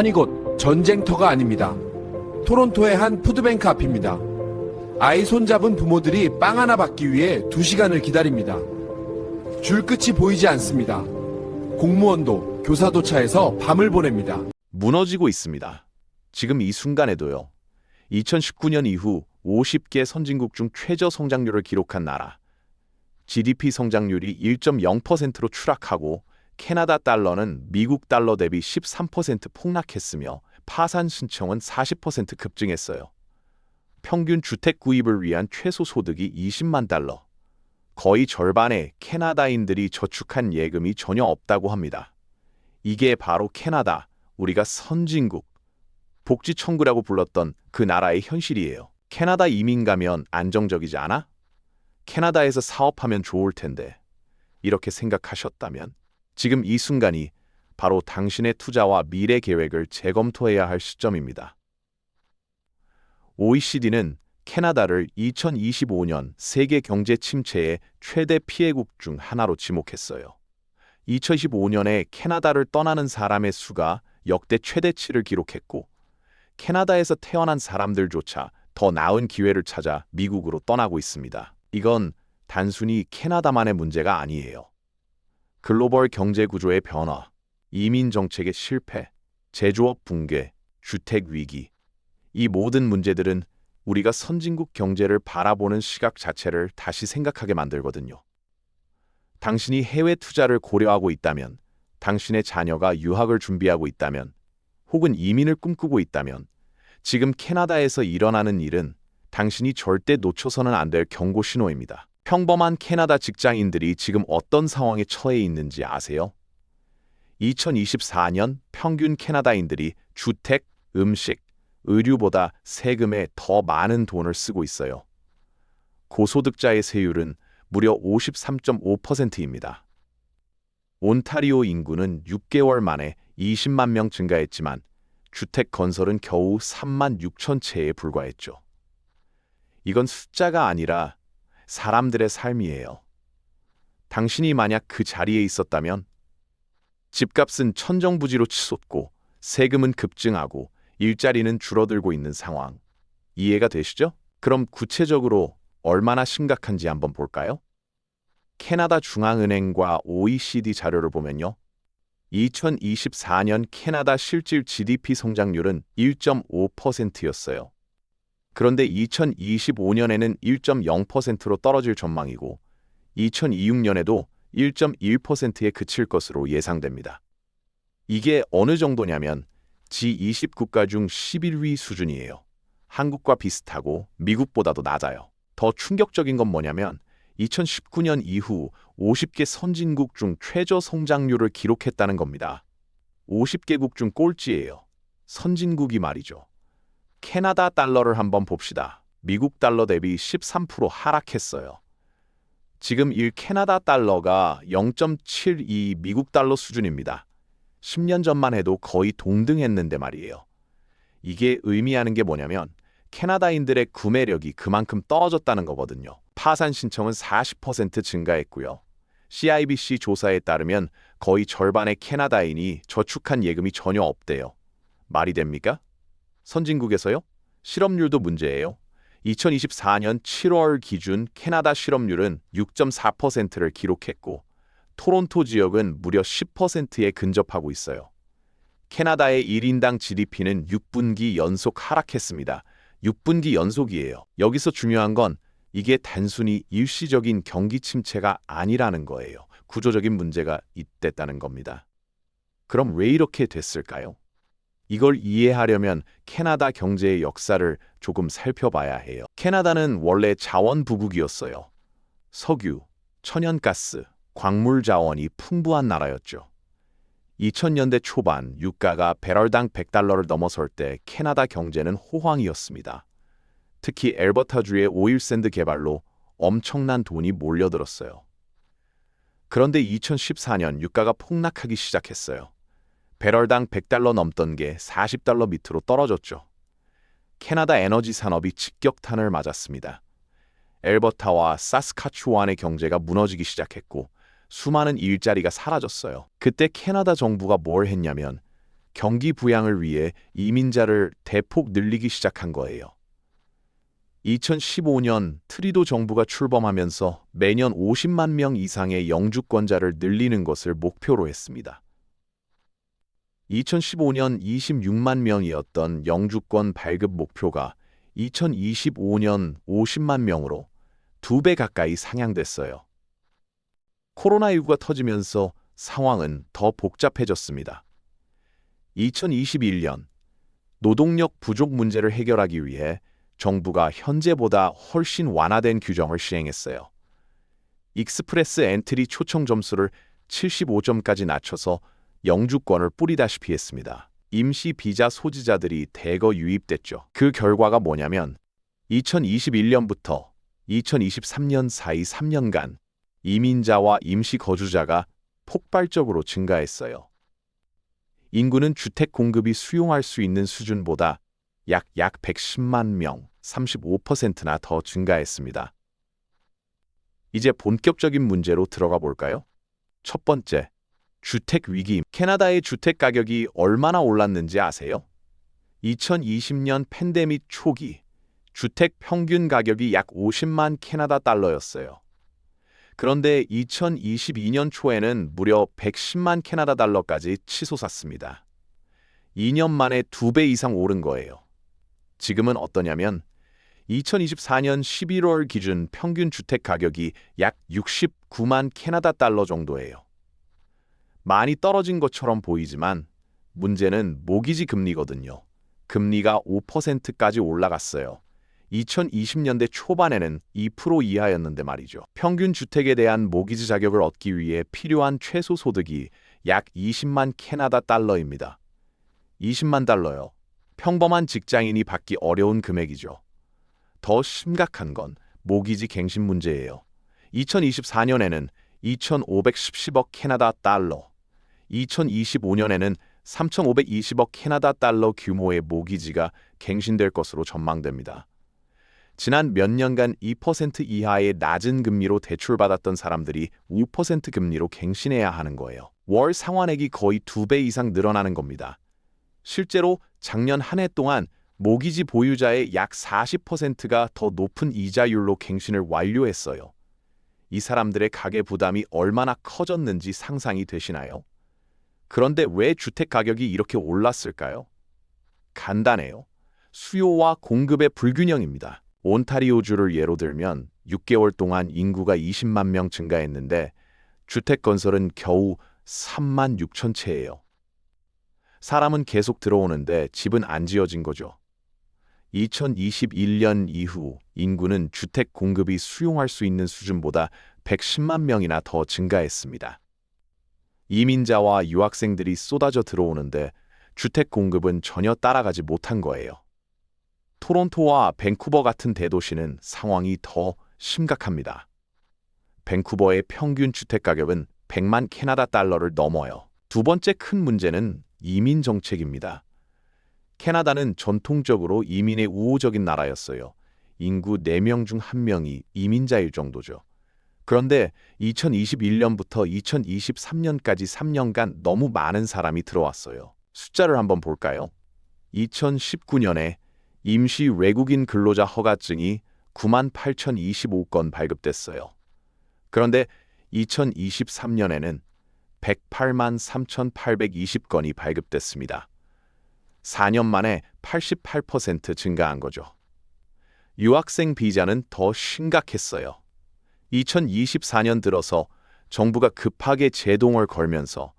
이곳 전쟁터가 아닙니다. 토론토의 한 푸드뱅크 앞입니다. 아이 손잡은 부모들이 빵 하나 받기 위해 2시간을 기다립니다. 줄 끝이 보이지 않습니다. 공무원도 교사도 차에서 밤을 보냅니다. 무너지고 있습니다. 지금 이 순간에도요. 2019년 이후 50개 선진국 중 최저 성장률을 기록한 나라. GDP 성장률이 1.0%로 추락하고 캐나다 달러는 미국 달러 대비 13% 폭락했으며 파산 신청은 40% 급증했어요. 평균 주택 구입을 위한 최소 소득이 20만 달러. 거의 절반의 캐나다인들이 저축한 예금이 전혀 없다고 합니다. 이게 바로 캐나다, 우리가 선진국, 복지천국이라고 불렀던 그 나라의 현실이에요. 캐나다 이민 가면 안정적이지 않아? 캐나다에서 사업하면 좋을 텐데. 이렇게 생각하셨다면 지금 이 순간이 바로 당신의 투자와 미래 계획을 재검토해야 할 시점입니다. OECD는 캐나다를 2025년 세계 경제 침체의 최대 피해국 중 하나로 지목했어요. 2025년에 캐나다를 떠나는 사람의 수가 역대 최대치를 기록했고, 캐나다에서 태어난 사람들조차 더 나은 기회를 찾아 미국으로 떠나고 있습니다. 이건 단순히 캐나다만의 문제가 아니에요. 글로벌 경제 구조의 변화, 이민 정책의 실패, 제조업 붕괴, 주택 위기, 이 모든 문제들은 우리가 선진국 경제를 바라보는 시각 자체를 다시 생각하게 만들거든요. 당신이 해외 투자를 고려하고 있다면, 당신의 자녀가 유학을 준비하고 있다면, 혹은 이민을 꿈꾸고 있다면, 지금 캐나다에서 일어나는 일은 당신이 절대 놓쳐서는 안 될 경고 신호입니다. 평범한 캐나다 직장인들이 지금 어떤 상황에 처해 있는지 아세요? 2024년 평균 캐나다인들이 주택, 음식, 의류보다 세금에 더 많은 돈을 쓰고 있어요. 고소득자의 세율은 무려 53.5%입니다. 온타리오 인구는 6개월 만에 20만 명 증가했지만 주택 건설은 겨우 3만 6천 채에 불과했죠. 이건 숫자가 아니라 사람들의 삶이에요. 당신이 만약 그 자리에 있었다면 집값은 천정부지로 치솟고 세금은 급증하고 일자리는 줄어들고 있는 상황. 이해가 되시죠? 그럼 구체적으로 얼마나 심각한지 한번 볼까요? 캐나다 중앙은행과 OECD 자료를 보면요. 2024년 캐나다 실질 GDP 성장률은 1.5%였어요. 그런데 2025년에는 1.0%로 떨어질 전망이고 2026년에도 1.1%에 그칠 것으로 예상됩니다. 이게 어느 정도냐면 G20 국가 중 11위 수준이에요. 한국과 비슷하고 미국보다도 낮아요. 더 충격적인 건 뭐냐면 2019년 이후 50개 선진국 중 최저 성장률을 기록했다는 겁니다. 50개국 중 꼴찌예요. 선진국이 말이죠. 캐나다 달러를 한번 봅시다. 미국 달러 대비 13% 하락했어요. 지금 1 캐나다 달러가 0.72 미국 달러 수준입니다. 10년 전만 해도 거의 동등했는데 말이에요. 이게 의미하는 게 뭐냐면 캐나다인들의 구매력이 그만큼 떨어졌다는 거거든요. 파산 신청은 40% 증가했고요. CIBC 조사에 따르면 거의 절반의 캐나다인이 저축한 예금이 전혀 없대요. 말이 됩니까? 선진국에서요? 실업률도 문제예요. 2024년 7월 기준 캐나다 실업률은 6.4%를 기록했고 토론토 지역은 무려 10%에 근접하고 있어요. 캐나다의 1인당 GDP는 6분기 연속 하락했습니다. 6분기 연속이에요. 여기서 중요한 건 이게 단순히 일시적인 경기 침체가 아니라는 거예요. 구조적인 문제가 있댔다는 겁니다. 그럼 왜 이렇게 됐을까요? 이걸 이해하려면 캐나다 경제의 역사를 조금 살펴봐야 해요. 캐나다는 원래 자원 부국이었어요. 석유, 천연가스, 광물 자원이 풍부한 나라였죠. 2000년대 초반 유가가 배럴당 100달러를 넘어설 때 캐나다 경제는 호황이었습니다. 특히 엘버타주의 오일샌드 개발로 엄청난 돈이 몰려들었어요. 그런데 2014년 유가가 폭락하기 시작했어요. 배럴당 100달러 넘던 게 40달러 밑으로 떨어졌죠. 캐나다 에너지 산업이 직격탄을 맞았습니다. 엘버타와 사스카추완의 경제가 무너지기 시작했고 수많은 일자리가 사라졌어요. 그때 캐나다 정부가 뭘 했냐면 경기 부양을 위해 이민자를 대폭 늘리기 시작한 거예요. 2015년 트리도 정부가 출범하면서 매년 50만 명 이상의 영주권자를 늘리는 것을 목표로 했습니다. 2015년 26만 명이었던 영주권 발급 목표가 2025년 50만 명으로 2배 가까이 상향됐어요. 코로나19가 터지면서 상황은 더 복잡해졌습니다. 2021년 노동력 부족 문제를 해결하기 위해 정부가 현재보다 훨씬 완화된 규정을 시행했어요. 익스프레스 엔트리 초청 점수를 75점까지 낮춰서 영주권을 뿌리다시피 했습니다. 임시 비자 소지자들이 대거 유입됐죠. 그 결과가 뭐냐면 2021년부터 2023년 사이 3년간 이민자와 임시 거주자가 폭발적으로 증가했어요. 인구는 주택 공급이 수용할 수 있는 수준보다 약 110만 명, 35%나 더 증가했습니다. 이제 본격적인 문제로 들어가 볼까요? 첫 번째, 주택 위기. 캐나다의 주택 가격이 얼마나 올랐는지 아세요? 2020년 팬데믹 초기, 주택 평균 가격이 약 50만 캐나다 달러였어요. 그런데 2022년 초에는 무려 110만 캐나다 달러까지 치솟았습니다. 2년 만에 2배 이상 오른 거예요. 지금은 어떠냐면 2024년 11월 기준 평균 주택 가격이 약 69만 캐나다 달러 정도예요. 많이 떨어진 것처럼 보이지만 문제는 모기지 금리거든요. 금리가 5%까지 올라갔어요. 2020년대 초반에는 2% 이하였는데 말이죠. 평균 주택에 대한 모기지 자격을 얻기 위해 필요한 최소 소득이 약 20만 캐나다 달러입니다. 20만 달러요. 평범한 직장인이 받기 어려운 금액이죠. 더 심각한 건 모기지 갱신 문제예요. 2024년에는 2,510억 캐나다 달러, 2025년에는 3,520억 캐나다 달러 규모의 모기지가 갱신될 것으로 전망됩니다. 지난 몇 년간 2% 이하의 낮은 금리로 대출받았던 사람들이 5% 금리로 갱신해야 하는 거예요. 월 상환액이 거의 2배 이상 늘어나는 겁니다. 실제로 작년 한 해 동안 모기지 보유자의 약 40%가 더 높은 이자율로 갱신을 완료했어요. 이 사람들의 가계 부담이 얼마나 커졌는지 상상이 되시나요? 그런데 왜 주택 가격이 이렇게 올랐을까요? 간단해요. 수요와 공급의 불균형입니다. 온타리오주를 예로 들면 6개월 동안 인구가 20만 명 증가했는데 주택 건설은 겨우 3만 6천 채예요. 사람은 계속 들어오는데 집은 안 지어진 거죠. 2021년 이후 인구는 주택 공급이 수용할 수 있는 수준보다 110만 명이나 더 증가했습니다. 이민자와 유학생들이 쏟아져 들어오는데 주택 공급은 전혀 따라가지 못한 거예요. 토론토와 밴쿠버 같은 대도시는 상황이 더 심각합니다. 밴쿠버의 평균 주택 가격은 100만 캐나다 달러를 넘어요. 두 번째 큰 문제는 이민 정책입니다. 캐나다는 전통적으로 이민의 우호적인 나라였어요. 인구 4명 중 1명이 이민자일 정도죠. 그런데 2021년부터 2023년까지 3년간 너무 많은 사람이 들어왔어요. 숫자를 한번 볼까요? 2019년에 임시 외국인 근로자 허가증이 98,025건 발급됐어요. 그런데 2023년에는 108만 3,820건이 발급됐습니다. 4년 만에 88% 증가한 거죠. 유학생 비자는 더 심각했어요. 2024년 들어서 정부가 급하게 제동을 걸면서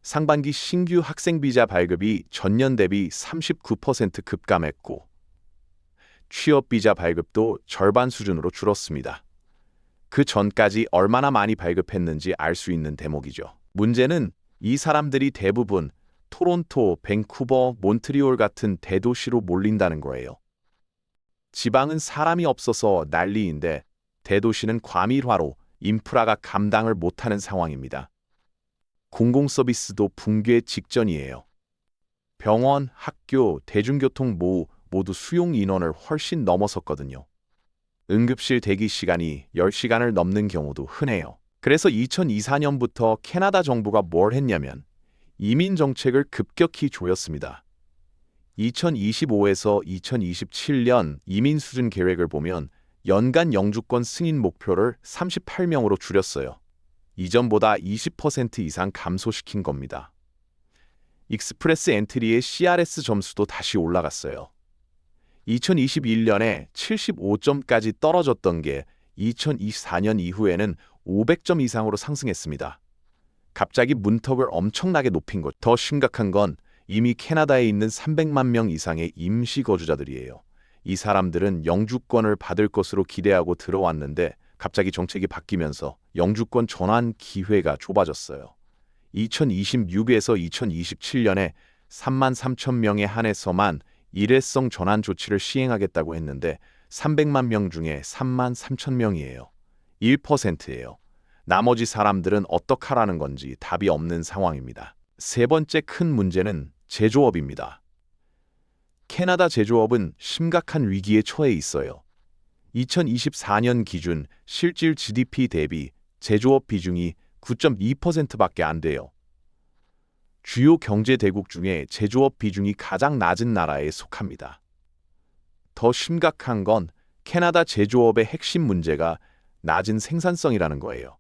상반기 신규 학생 비자 발급이 전년 대비 39% 급감했고 취업 비자 발급도 절반 수준으로 줄었습니다. 그 전까지 얼마나 많이 발급했는지 알 수 있는 대목이죠. 문제는 이 사람들이 대부분 토론토, 밴쿠버, 몬트리올 같은 대도시로 몰린다는 거예요. 지방은 사람이 없어서 난리인데 대도시는 과밀화로 인프라가 감당을 못하는 상황입니다. 공공 서비스도 붕괴 직전이에요. 병원, 학교, 대중교통 모두 수용 인원을 훨씬 넘어섰거든요. 응급실 대기 시간이 10시간을 넘는 경우도 흔해요. 그래서 2024년부터 캐나다 정부가 뭘 했냐면 이민 정책을 급격히 조였습니다. 2025에서 2027년 이민 수준 계획을 보면 연간 영주권 승인 목표를 38명으로 줄였어요. 이전보다 20% 이상 감소시킨 겁니다. 익스프레스 엔트리의 CRS 점수도 다시 올라갔어요. 2021년에 75점까지 떨어졌던 게 2024년 이후에는 500점 이상으로 상승했습니다. 갑자기 문턱을 엄청나게 높인 것. 더 심각한 건 이미 캐나다에 있는 300만 명 이상의 임시 거주자들이에요. 이 사람들은 영주권을 받을 것으로 기대하고 들어왔는데 갑자기 정책이 바뀌면서 영주권 전환 기회가 좁아졌어요. 2026에서 2027년에 3만 3천 명에 한해서만 일회성 전환 조치를 시행하겠다고 했는데 300만 명 중에 3만 3천 명이에요. 1%예요. 나머지 사람들은 어떡하라는 건지 답이 없는 상황입니다. 세 번째 큰 문제는 제조업입니다. 캐나다 제조업은 심각한 위기에 처해 있어요. 2024년 기준 실질 GDP 대비 제조업 비중이 9.2%밖에 안 돼요. 주요 경제 대국 중에 제조업 비중이 가장 낮은 나라에 속합니다. 더 심각한 건 캐나다 제조업의 핵심 문제가 낮은 생산성이라는 거예요.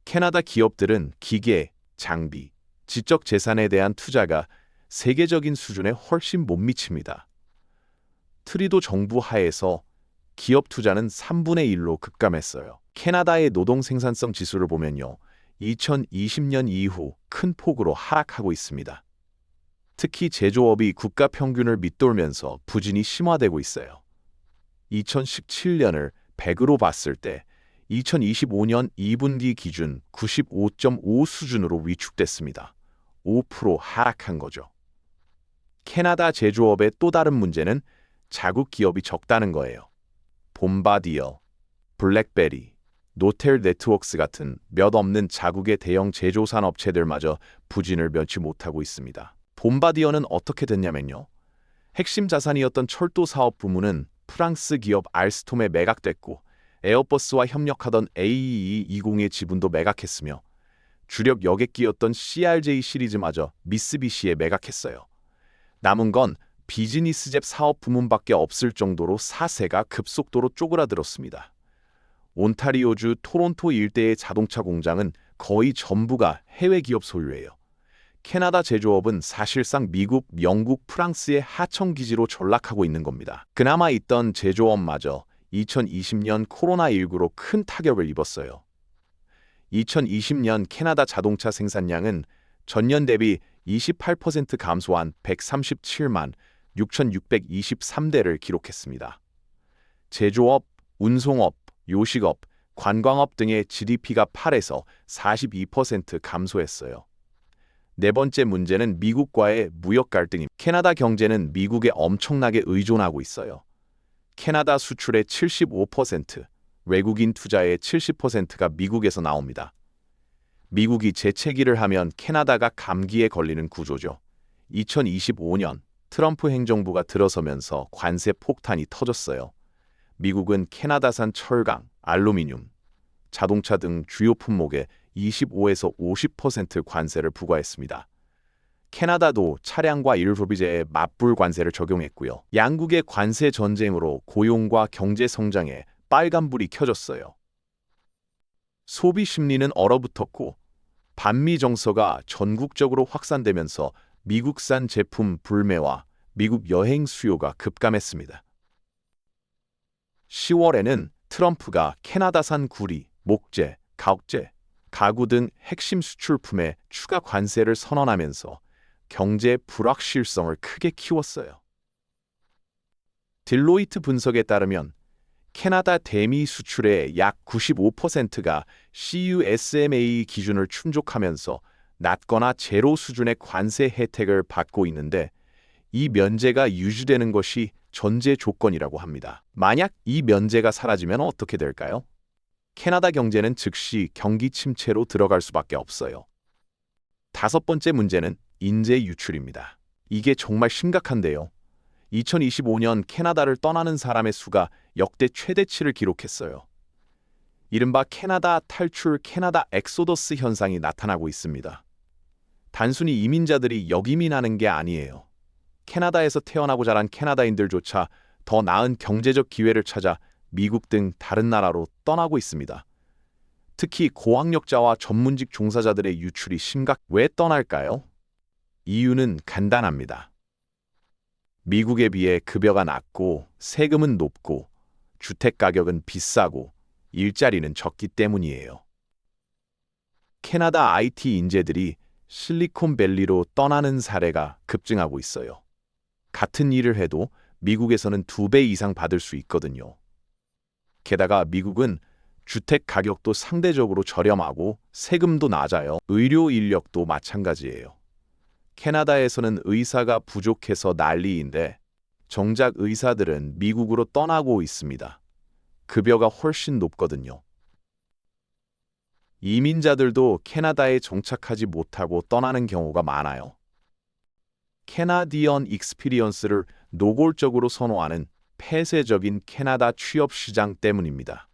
캐나다 기업들은 기계, 장비, 지적 재산에 대한 투자가 세계적인 수준에 훨씬 못 미칩니다. 트리도 정부 하에서 기업 투자는 3분의 1로 급감했어요. 캐나다의 노동 생산성 지수를 보면요. 2020년 이후 큰 폭으로 하락하고 있습니다. 특히 제조업이 국가 평균을 밑돌면서 부진이 심화되고 있어요. 2017년을 100으로 봤을 때 2025년 2분기 기준 95.5 수준으로 위축됐습니다. 5% 하락한 거죠. 캐나다 제조업의 또 다른 문제는 자국 기업이 적다는 거예요. 봄바디어, 블랙베리, 노텔 네트워크스 같은 몇 없는 자국의 대형 제조산 업체들마저 부진을 면치 못하고 있습니다. 봄바디어는 어떻게 됐냐면요. 핵심 자산이었던 철도 사업 부문은 프랑스 기업 알스톰에 매각됐고 에어버스와 협력하던 AE20의 지분도 매각했으며 주력 여객기였던 CRJ 시리즈마저 미쓰비시에 매각했어요. 남은 건 비즈니스잽 사업 부문밖에 없을 정도로 사세가 급속도로 쪼그라들었습니다. 온타리오주 토론토 일대의 자동차 공장은 거의 전부가 해외 기업 소유예요. 캐나다 제조업은 사실상 미국, 영국, 프랑스의 하청 기지로 전락하고 있는 겁니다. 그나마 있던 제조업마저 2020년 코로나19로 큰 타격을 입었어요. 2020년 캐나다 자동차 생산량은 전년 대비 28% 감소한 137만 6,623대를 기록했습니다. 제조업, 운송업, 요식업, 관광업 등의 GDP가 8에서 42% 감소했어요. 네 번째 문제는 미국과의 무역 갈등입니다. 캐나다 경제는 미국에 엄청나게 의존하고 있어요. 캐나다 수출의 75%, 외국인 투자의 70%가 미국에서 나옵니다. 미국이 재채기를 하면 캐나다가 감기에 걸리는 구조죠. 2025년 트럼프 행정부가 들어서면서 관세 폭탄이 터졌어요. 미국은 캐나다산 철강, 알루미늄, 자동차 등 주요 품목에 25에서 50% 관세를 부과했습니다. 캐나다도 차량과 일소비재에 맞불 관세를 적용했고요. 양국의 관세 전쟁으로 고용과 경제 성장에 빨간불이 켜졌어요. 소비 심리는 얼어붙었고 반미 정서가 전국적으로 확산되면서 미국산 제품 불매와 미국 여행 수요가 급감했습니다. 10월에는 트럼프가 캐나다산 구리, 목재, 가옥재, 가구 등 핵심 수출품에 추가 관세를 선언하면서 경제 불확실성을 크게 키웠어요. 딜로이트 분석에 따르면 캐나다 대미 수출의 약 95%가 CUSMA 기준을 충족하면서 낮거나 제로 수준의 관세 혜택을 받고 있는데 이 면제가 유지되는 것이 전제 조건이라고 합니다. 만약 이 면제가 사라지면 어떻게 될까요? 캐나다 경제는 즉시 경기 침체로 들어갈 수밖에 없어요. 다섯 번째 문제는 인재 유출입니다. 이게 정말 심각한데요. 2025년 캐나다를 떠나는 사람의 수가 역대 최대치를 기록했어요. 이른바 캐나다 탈출, 캐나다 엑소더스 현상이 나타나고 있습니다. 단순히 이민자들이 역이민하는 게 아니에요. 캐나다에서 태어나고 자란 캐나다인들조차 더 나은 경제적 기회를 찾아 미국 등 다른 나라로 떠나고 있습니다. 특히 고학력자와 전문직 종사자들의 유출이 심각. 왜 떠날까요? 이유는 간단합니다. 미국에 비해 급여가 낮고 세금은 높고 주택 가격은 비싸고 일자리는 적기 때문이에요. 캐나다 IT 인재들이 실리콘밸리로 떠나는 사례가 급증하고 있어요. 같은 일을 해도 미국에서는 2배 이상 받을 수 있거든요. 게다가 미국은 주택 가격도 상대적으로 저렴하고 세금도 낮아요. 의료 인력도 마찬가지예요. 캐나다에서는 의사가 부족해서 난리인데 정작 의사들은 미국으로 떠나고 있습니다. 급여가 훨씬 높거든요. 이민자들도 캐나다에 정착하지 못하고 떠나는 경우가 많아요. 캐나디언 익스피리언스를 노골적으로 선호하는 폐쇄적인 캐나다 취업 시장 때문입니다.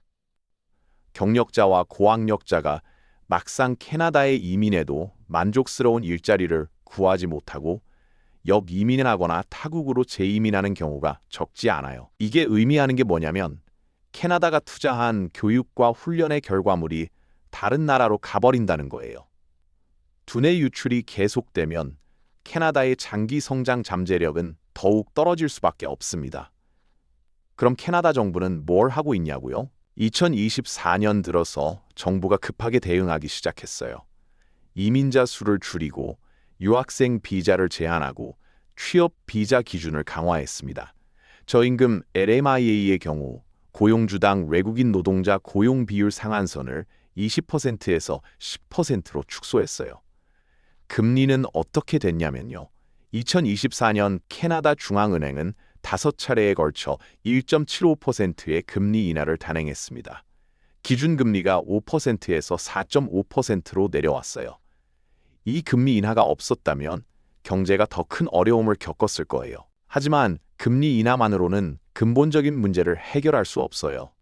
경력자와 고학력자가 막상 캐나다에 이민해도 만족스러운 일자리를 구하지 못하고 역이민하거나 타국으로 재이민하는 경우가 적지 않아요. 이게 의미하는 게 뭐냐면 캐나다가 투자한 교육과 훈련의 결과물이 다른 나라로 가버린다는 거예요. 두뇌 유출이 계속되면 캐나다의 장기 성장 잠재력은 더욱 떨어질 수밖에 없습니다. 그럼 캐나다 정부는 뭘 하고 있냐고요? 2024년 들어서 정부가 급하게 대응하기 시작했어요. 이민자 수를 줄이고 유학생 비자를 제한하고 취업 비자 기준을 강화했습니다. 저임금 LMIA의 경우 고용주당 외국인 노동자 고용 비율 상한선을 20%에서 10%로 축소했어요. 금리는 어떻게 됐냐면요. 2024년 캐나다 중앙은행은 5차례에 걸쳐 1.75%의 금리 인하를 단행했습니다. 기준금리가 5%에서 4.5%로 내려왔어요. 이 금리 인하가 없었다면 경제가 더 큰 어려움을 겪었을 거예요. 하지만 금리 인하만으로는 근본적인 문제를 해결할 수 없어요.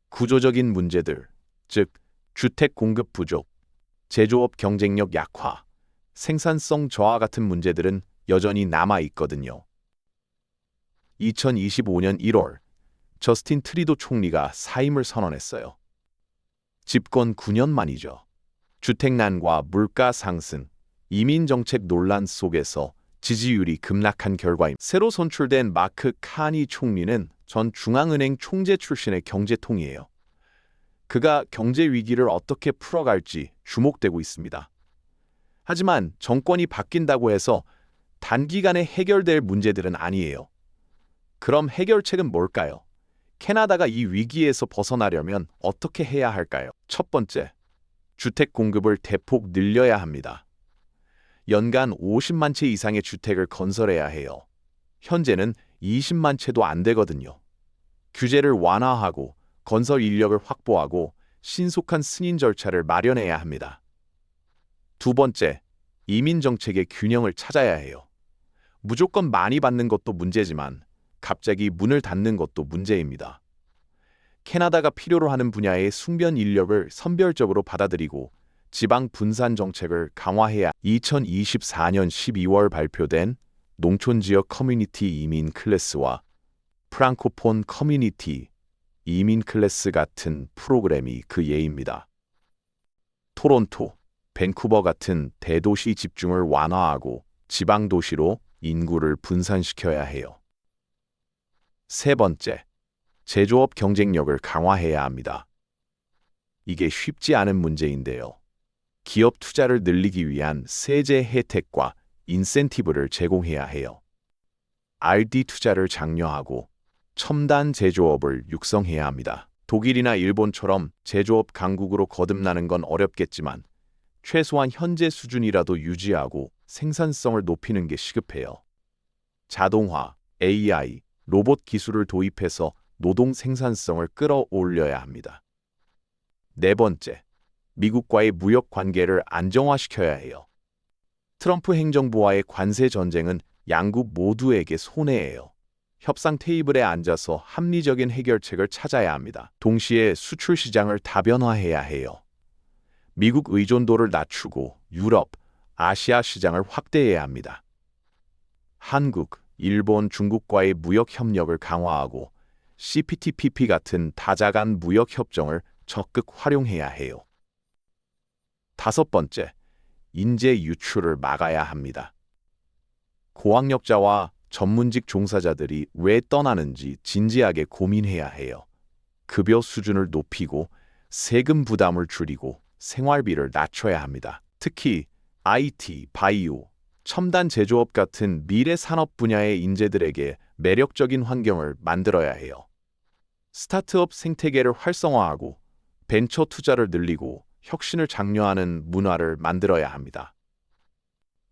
구조적인 문제들, 즉 주택 공급 부족, 제조업 경쟁력 약화, 생산성 저하 같은 문제들은 여전히 남아 있거든요. 2025년 1월, 저스틴 트리도 총리가 사임을 선언했어요. 집권 9년 만이죠. 주택난과 물가 상승, 이민 정책 논란 속에서 지지율이 급락한 결과입니다. 새로 선출된 마크 카니 총리는 전 중앙은행 총재 출신의 경제통이에요. 그가 경제 위기를 어떻게 풀어갈지 주목되고 있습니다. 하지만 정권이 바뀐다고 해서 단기간에 해결될 문제들은 아니에요. 그럼 해결책은 뭘까요? 캐나다가 이 위기에서 벗어나려면 어떻게 해야 할까요? 첫 번째, 주택 공급을 대폭 늘려야 합니다. 연간 50만 채 이상의 주택을 건설해야 해요. 현재는 20만 채도 안 되거든요. 규제를 완화하고 건설 인력을 확보하고 신속한 승인 절차를 마련해야 합니다. 두 번째, 이민 정책의 균형을 찾아야 해요. 무조건 많이 받는 것도 문제지만 갑자기 문을 닫는 것도 문제입니다. 캐나다가 필요로 하는 분야의 숙련 인력을 선별적으로 받아들이고 지방 분산 정책을 강화해야. 2024년 12월 발표된 농촌지역 커뮤니티 이민 클래스와 프랑코폰 커뮤니티 이민 클래스 같은 프로그램이 그 예입니다. 토론토, 밴쿠버 같은 대도시 집중을 완화하고 지방 도시로 인구를 분산시켜야 해요. 세 번째, 제조업 경쟁력을 강화해야 합니다. 이게 쉽지 않은 문제인데요. 기업 투자를 늘리기 위한 세제 혜택과 인센티브를 제공해야 해요. R&D 투자를 장려하고 첨단 제조업을 육성해야 합니다. 독일이나 일본처럼 제조업 강국으로 거듭나는 건 어렵겠지만 최소한 현재 수준이라도 유지하고 생산성을 높이는 게 시급해요. 자동화, AI, 로봇 기술을 도입해서 노동 생산성을 끌어올려야 합니다. 네 번째, 미국과의 무역 관계를 안정화시켜야 해요. 트럼프 행정부와의 관세 전쟁은 양국 모두에게 손해예요. 협상 테이블에 앉아서 합리적인 해결책을 찾아야 합니다. 동시에 수출 시장을 다변화해야 해요. 미국 의존도를 낮추고 유럽, 아시아 시장을 확대해야 합니다. 한국, 일본, 중국과의 무역 협력을 강화하고 CPTPP 같은 다자간 무역 협정을 적극 활용해야 해요. 다섯 번째, 인재 유출을 막아야 합니다. 고학력자와 전문직 종사자들이 왜 떠나는지 진지하게 고민해야 해요. 급여 수준을 높이고 세금 부담을 줄이고 생활비를 낮춰야 합니다. 특히 IT, 바이오, 첨단 제조업 같은 미래 산업 분야의 인재들에게 매력적인 환경을 만들어야 해요. 스타트업 생태계를 활성화하고 벤처 투자를 늘리고 혁신을 장려하는 문화를 만들어야 합니다.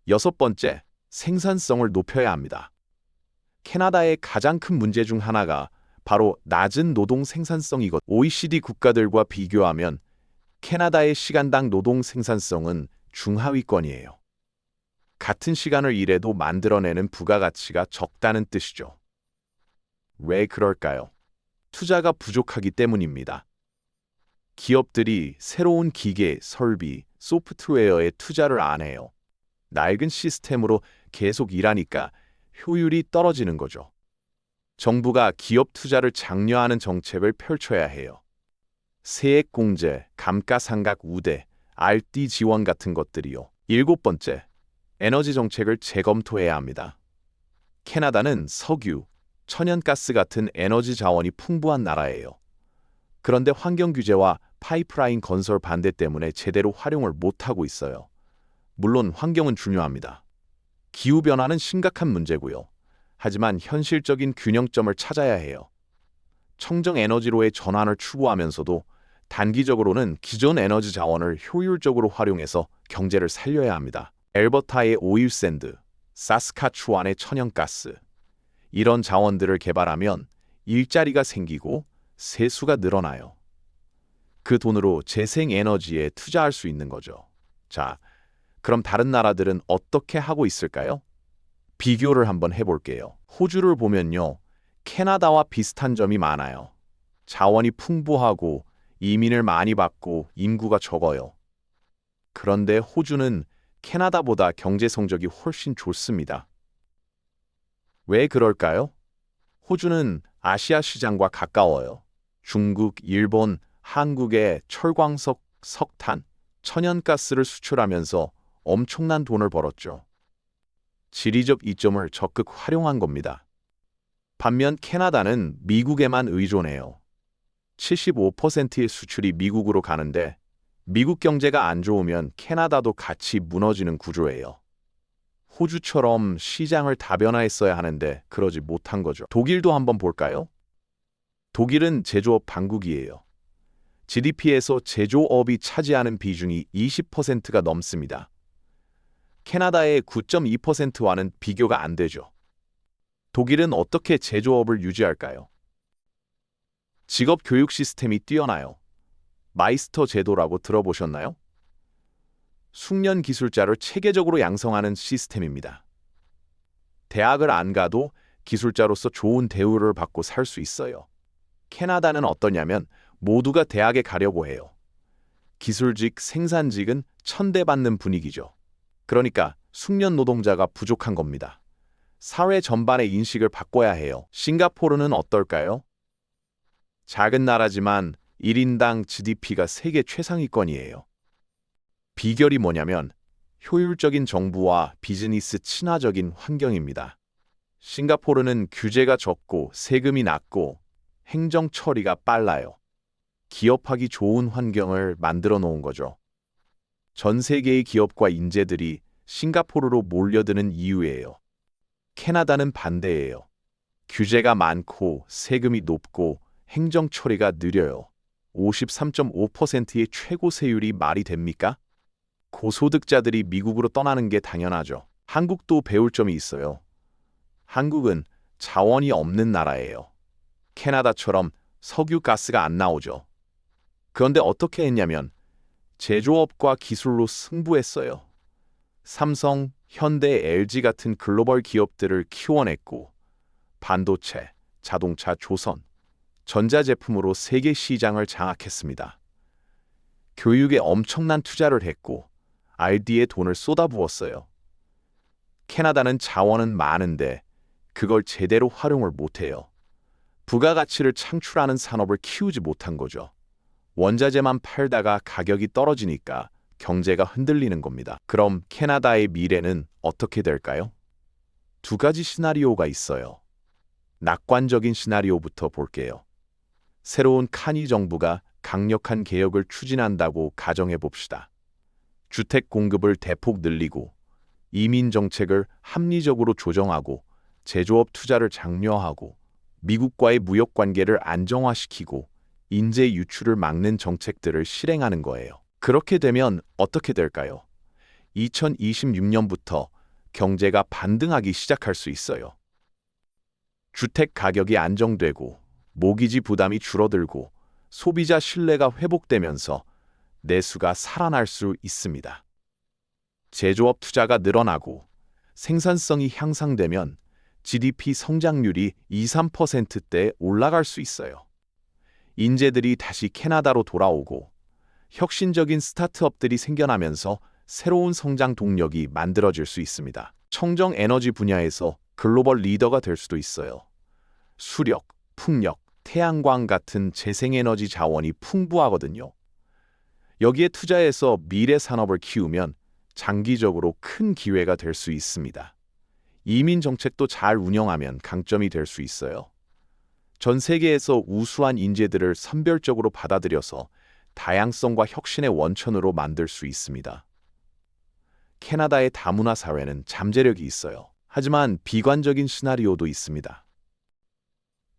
여섯 번째, 생산성을 높여야 합니다. 캐나다의 가장 큰 문제 중 하나가 바로 낮은 노동 생산성이거든요. OECD 국가들과 비교하면 캐나다의 시간당 노동 생산성은 중하위권이에요. 같은 시간을 일해도 만들어내는 부가가치가 적다는 뜻이죠. 왜 그럴까요? 투자가 부족하기 때문입니다. 기업들이 새로운 기계, 설비, 소프트웨어에 투자를 안 해요. 낡은 시스템으로 계속 일하니까 효율이 떨어지는 거죠. 정부가 기업 투자를 장려하는 정책을 펼쳐야 해요. 세액공제, 감가상각 우대, RD 지원 같은 것들이요. 일곱 번째, 에너지 정책을 재검토해야 합니다. 캐나다는 석유, 천연가스 같은 에너지 자원이 풍부한 나라예요. 그런데 환경 규제와 파이프라인 건설 반대 때문에 제대로 활용을 못하고 있어요. 물론 환경은 중요합니다. 기후변화는 심각한 문제고요. 하지만 현실적인 균형점을 찾아야 해요. 청정 에너지로의 전환을 추구하면서도 단기적으로는 기존 에너지 자원을 효율적으로 활용해서 경제를 살려야 합니다. 엘버타의 오일샌드, 사스카추완의 천연가스, 이런 자원들을 개발하면 일자리가 생기고 세수가 늘어나요. 그 돈으로 재생에너지에 투자할 수 있는 거죠. 자, 그럼 다른 나라들은 어떻게 하고 있을까요? 비교를 한번 해볼게요. 호주를 보면요, 캐나다와 비슷한 점이 많아요. 자원이 풍부하고 이민을 많이 받고 인구가 적어요. 그런데 호주는 캐나다보다 경제 성적이 훨씬 좋습니다. 왜 그럴까요? 호주는 아시아 시장과 가까워요. 중국, 일본, 한국에 철광석, 석탄, 천연가스를 수출하면서 엄청난 돈을 벌었죠. 지리적 이점을 적극 활용한 겁니다. 반면 캐나다는 미국에만 의존해요. 75%의 수출이 미국으로 가는데 미국 경제가 안 좋으면 캐나다도 같이 무너지는 구조예요. 호주처럼 시장을 다변화했어야 하는데 그러지 못한 거죠. 독일도 한번 볼까요? 독일은 제조업 강국이에요. GDP에서 제조업이 차지하는 비중이 20%가 넘습니다. 캐나다의 9.2%와는 비교가 안 되죠. 독일은 어떻게 제조업을 유지할까요? 직업 교육 시스템이 뛰어나요. 마이스터 제도라고 들어보셨나요? 숙련 기술자를 체계적으로 양성하는 시스템입니다. 대학을 안 가도 기술자로서 좋은 대우를 받고 살 수 있어요. 캐나다는 어떠냐면 모두가 대학에 가려고 해요. 기술직, 생산직은 천대받는 분위기죠. 그러니까 숙련 노동자가 부족한 겁니다. 사회 전반의 인식을 바꿔야 해요. 싱가포르는 어떨까요? 작은 나라지만 1인당 GDP가 세계 최상위권이에요. 비결이 뭐냐면 효율적인 정부와 비즈니스 친화적인 환경입니다. 싱가포르는 규제가 적고 세금이 낮고 행정 처리가 빨라요. 기업하기 좋은 환경을 만들어 놓은 거죠. 전 세계의 기업과 인재들이 싱가포르로 몰려드는 이유예요. 캐나다는 반대예요. 규제가 많고 세금이 높고 행정 처리가 느려요. 53.5%의 최고 세율이 말이 됩니까? 고소득자들이 미국으로 떠나는 게 당연하죠. 한국도 배울 점이 있어요. 한국은 자원이 없는 나라예요. 캐나다처럼 석유 가스가 안 나오죠. 그런데 어떻게 했냐면 제조업과 기술로 승부했어요. 삼성, 현대, LG 같은 글로벌 기업들을 키워냈고 반도체, 자동차, 조선, 전자제품으로 세계 시장을 장악했습니다. 교육에 엄청난 투자를 했고 R&D에 돈을 쏟아부었어요. 캐나다는 자원은 많은데 그걸 제대로 활용을 못해요. 부가가치를 창출하는 산업을 키우지 못한 거죠. 원자재만 팔다가 가격이 떨어지니까 경제가 흔들리는 겁니다. 그럼 캐나다의 미래는 어떻게 될까요? 두 가지 시나리오가 있어요. 낙관적인 시나리오부터 볼게요. 새로운 카니 정부가 강력한 개혁을 추진한다고 가정해 봅시다. 주택 공급을 대폭 늘리고 이민 정책을 합리적으로 조정하고 제조업 투자를 장려하고 미국과의 무역 관계를 안정화시키고 인재 유출을 막는 정책들을 실행하는 거예요. 그렇게 되면 어떻게 될까요? 2026년부터 경제가 반등하기 시작할 수 있어요. 주택 가격이 안정되고 모기지 부담이 줄어들고 소비자 신뢰가 회복되면서 내수가 살아날 수 있습니다. 제조업 투자가 늘어나고 생산성이 향상되면 GDP 성장률이 2~3%대 올라갈 수 있어요. 인재들이 다시 캐나다로 돌아오고 혁신적인 스타트업들이 생겨나면서 새로운 성장 동력이 만들어질 수 있습니다. 청정 에너지 분야에서 글로벌 리더가 될 수도 있어요. 수력, 풍력, 태양광 같은 재생에너지 자원이 풍부하거든요. 여기에 투자해서 미래 산업을 키우면 장기적으로 큰 기회가 될 수 있습니다. 이민 정책도 잘 운영하면 강점이 될 수 있어요. 전 세계에서 우수한 인재들을 선별적으로 받아들여서 다양성과 혁신의 원천으로 만들 수 있습니다. 캐나다의 다문화 사회는 잠재력이 있어요. 하지만 비관적인 시나리오도 있습니다.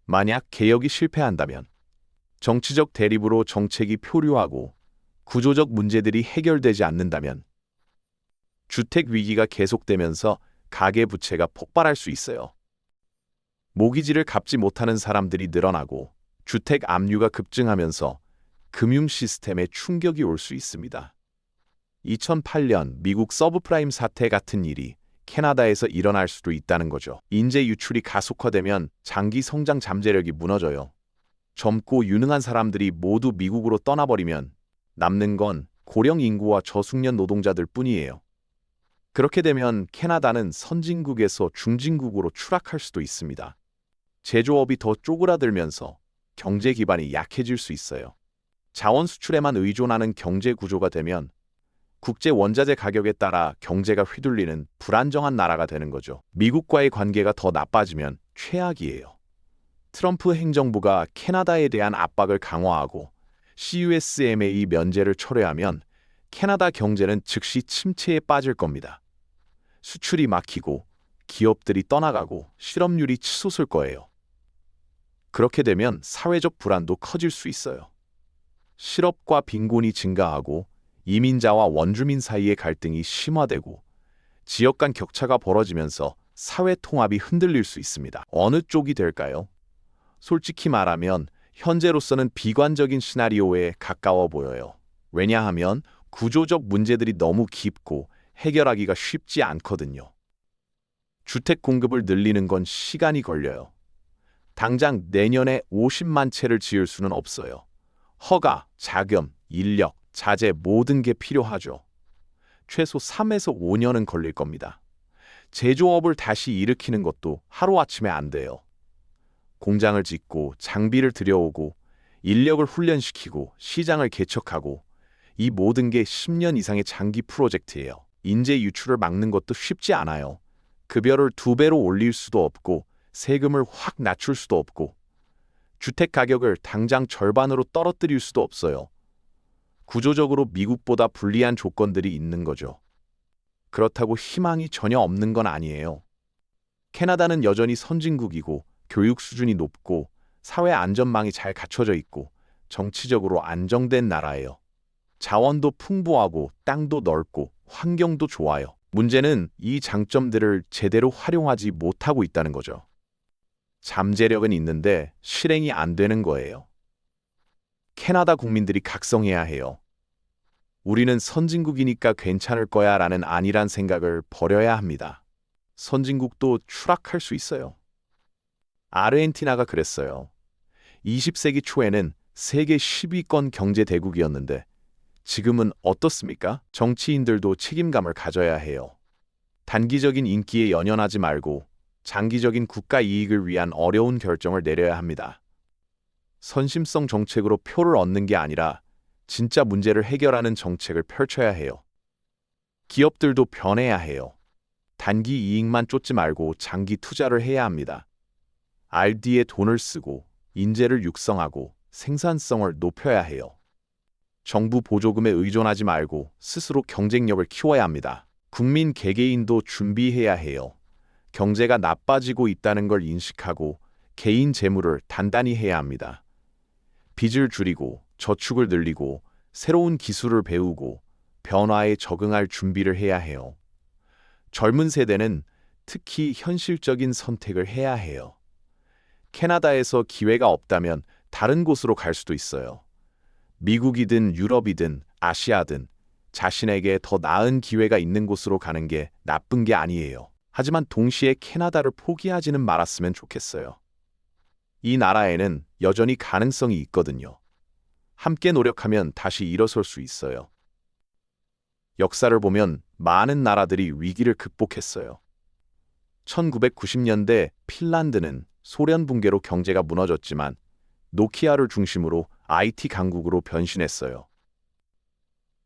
만약 개혁이 실패한다면 정치적 대립으로 정책이 표류하고 구조적 문제들이 해결되지 않는다면 주택 위기가 계속되면서 가계부채가 폭발할 수 있어요. 모기지를 갚지 못하는 사람들이 늘어나고 주택 압류가 급증하면서 금융 시스템에 충격이 올 수 있습니다. 2008년 미국 서브프라임 사태 같은 일이 캐나다에서 일어날 수도 있다는 거죠. 인재 유출이 가속화되면 장기 성장 잠재력이 무너져요. 젊고 유능한 사람들이 모두 미국으로 떠나버리면 남는 건 고령 인구와 저숙련 노동자들 뿐이에요. 그렇게 되면 캐나다는 선진국에서 중진국으로 추락할 수도 있습니다. 제조업이 더 쪼그라들면서 경제 기반이 약해질 수 있어요. 자원 수출에만 의존하는 경제 구조가 되면 국제 원자재 가격에 따라 경제가 휘둘리는 불안정한 나라가 되는 거죠. 미국과의 관계가 더 나빠지면 최악이에요. 트럼프 행정부가 캐나다에 대한 압박을 강화하고 CUSMA 면제를 철회하면 캐나다 경제는 즉시 침체에 빠질 겁니다. 수출이 막히고 기업들이 떠나가고 실업률이 치솟을 거예요. 그렇게 되면 사회적 불안도 커질 수 있어요. 실업과 빈곤이 증가하고 이민자와 원주민 사이의 갈등이 심화되고 지역 간 격차가 벌어지면서 사회 통합이 흔들릴 수 있습니다. 어느 쪽이 될까요? 솔직히 말하면 현재로서는 비관적인 시나리오에 가까워 보여요. 왜냐하면 구조적 문제들이 너무 깊고 해결하기가 쉽지 않거든요. 주택 공급을 늘리는 건 시간이 걸려요. 당장 내년에 50만 채를 지을 수는 없어요. 허가, 자금, 인력, 자재 모든 게 필요하죠. 최소 3에서 5년은 걸릴 겁니다. 제조업을 다시 일으키는 것도 하루아침에 안 돼요. 공장을 짓고 장비를 들여오고 인력을 훈련시키고 시장을 개척하고 이 모든 게 10년 이상의 장기 프로젝트예요. 인재 유출을 막는 것도 쉽지 않아요. 급여를 2배로 올릴 수도 없고 세금을 확 낮출 수도 없고 주택 가격을 당장 절반으로 떨어뜨릴 수도 없어요. 구조적으로 미국보다 불리한 조건들이 있는 거죠. 그렇다고 희망이 전혀 없는 건 아니에요. 캐나다는 여전히 선진국이고 교육 수준이 높고 사회 안전망이 잘 갖춰져 있고 정치적으로 안정된 나라예요. 자원도 풍부하고 땅도 넓고 환경도 좋아요. 문제는 이 장점들을 제대로 활용하지 못하고 있다는 거죠. 잠재력은 있는데 실행이 안 되는 거예요. 캐나다 국민들이 각성해야 해요. 우리는 선진국이니까 괜찮을 거야 라는 안일한 생각을 버려야 합니다. 선진국도 추락할 수 있어요. 아르헨티나가 그랬어요. 20세기 초에는 세계 10위권 경제 대국이었는데 지금은 어떻습니까? 정치인들도 책임감을 가져야 해요. 단기적인 인기에 연연하지 말고 장기적인 국가 이익을 위한 어려운 결정을 내려야 합니다. 선심성 정책으로 표를 얻는 게 아니라 진짜 문제를 해결하는 정책을 펼쳐야 해요. 기업들도 변해야 해요. 단기 이익만 쫓지 말고 장기 투자를 해야 합니다. R&D에 돈을 쓰고 인재를 육성하고 생산성을 높여야 해요. 정부 보조금에 의존하지 말고 스스로 경쟁력을 키워야 합니다. 국민 개개인도 준비해야 해요. 경제가 나빠지고 있다는 걸 인식하고 개인 재무를 단단히 해야 합니다. 빚을 줄이고 저축을 늘리고 새로운 기술을 배우고 변화에 적응할 준비를 해야 해요. 젊은 세대는 특히 현실적인 선택을 해야 해요. 캐나다에서 기회가 없다면 다른 곳으로 갈 수도 있어요. 미국이든 유럽이든 아시아든 자신에게 더 나은 기회가 있는 곳으로 가는 게 나쁜 게 아니에요. 하지만 동시에 캐나다를 포기하지는 말았으면 좋겠어요. 이 나라에는 여전히 가능성이 있거든요. 함께 노력하면 다시 일어설 수 있어요. 역사를 보면 많은 나라들이 위기를 극복했어요. 1990년대 핀란드는 소련 붕괴로 경제가 무너졌지만 노키아를 중심으로 IT 강국으로 변신했어요.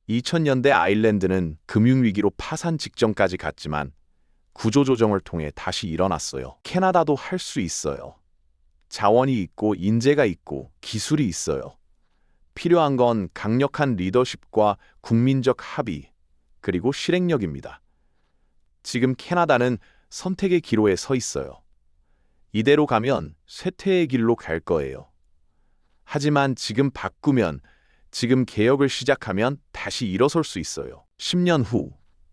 2000년대 아일랜드는 금융위기로 파산 직전까지 갔지만 구조조정을 통해 다시 일어났어요. 캐나다도 할 수 있어요. 자원이 있고 인재가 있고 기술이 있어요. 필요한 건 강력한 리더십과 국민적 합의, 그리고 실행력입니다. 지금 캐나다는 선택의 기로에 서 있어요. 이대로 가면 쇠퇴의 길로 갈 거예요. 하지만 지금 바꾸면, 지금 개혁을 시작하면 다시 일어설 수 있어요. 10년 후,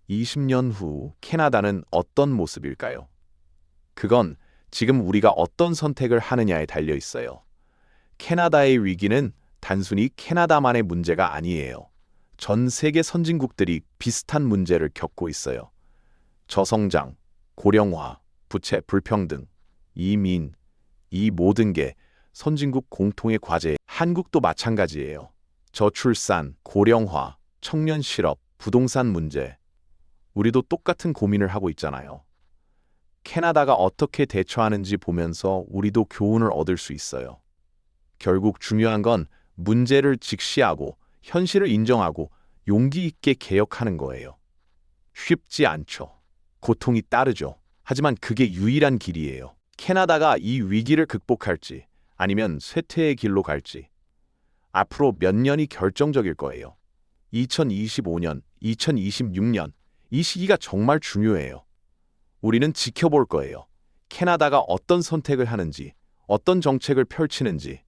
20년 후 캐나다는 어떤 모습일까요? 그건 지금 우리가 어떤 선택을 하느냐에 달려 있어요. 캐나다의 위기는 단순히 캐나다만의 문제가 아니에요. 전 세계 선진국들이 비슷한 문제를 겪고 있어요. 저성장, 고령화, 부채 불평등, 이민, 이 모든 게 선진국 공통의 과제. 한국도 마찬가지예요. 저출산, 고령화, 청년 실업, 부동산 문제. 우리도 똑같은 고민을 하고 있잖아요. 캐나다가 어떻게 대처하는지 보면서 우리도 교훈을 얻을 수 있어요. 결국 중요한 건 문제를 직시하고 현실을 인정하고 용기 있게 개혁하는 거예요. 쉽지 않죠. 고통이 따르죠. 하지만 그게 유일한 길이에요. 캐나다가 이 위기를 극복할지 아니면 쇠퇴의 길로 갈지 앞으로 몇 년이 결정적일 거예요. 2025년, 2026년 이 시기가 정말 중요해요. 우리는 지켜볼 거예요. 캐나다가 어떤 선택을 하는지, 어떤 정책을 펼치는지,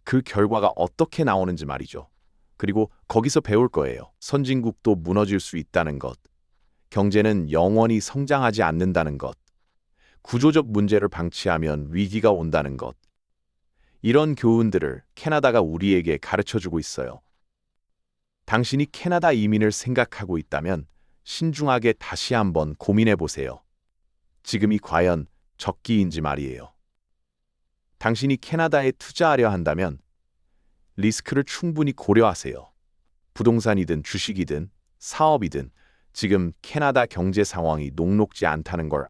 그 결과가 어떻게 나오는지 말이죠. 그리고 거기서 배울 거예요. 선진국도 무너질 수 있다는 것, 경제는 영원히 성장하지 않는다는 것, 구조적 문제를 방치하면 위기가 온다는 것. 이런 교훈들을 캐나다가 우리에게 가르쳐주고 있어요. 당신이 캐나다 이민을 생각하고 있다면 신중하게 다시 한번 고민해 보세요. 지금이 과연 적기인지 말이에요. 당신이 캐나다에 투자하려 한다면 리스크를 충분히 고려하세요. 부동산이든 주식이든 사업이든 지금 캐나다 경제 상황이 녹록지 않다는 걸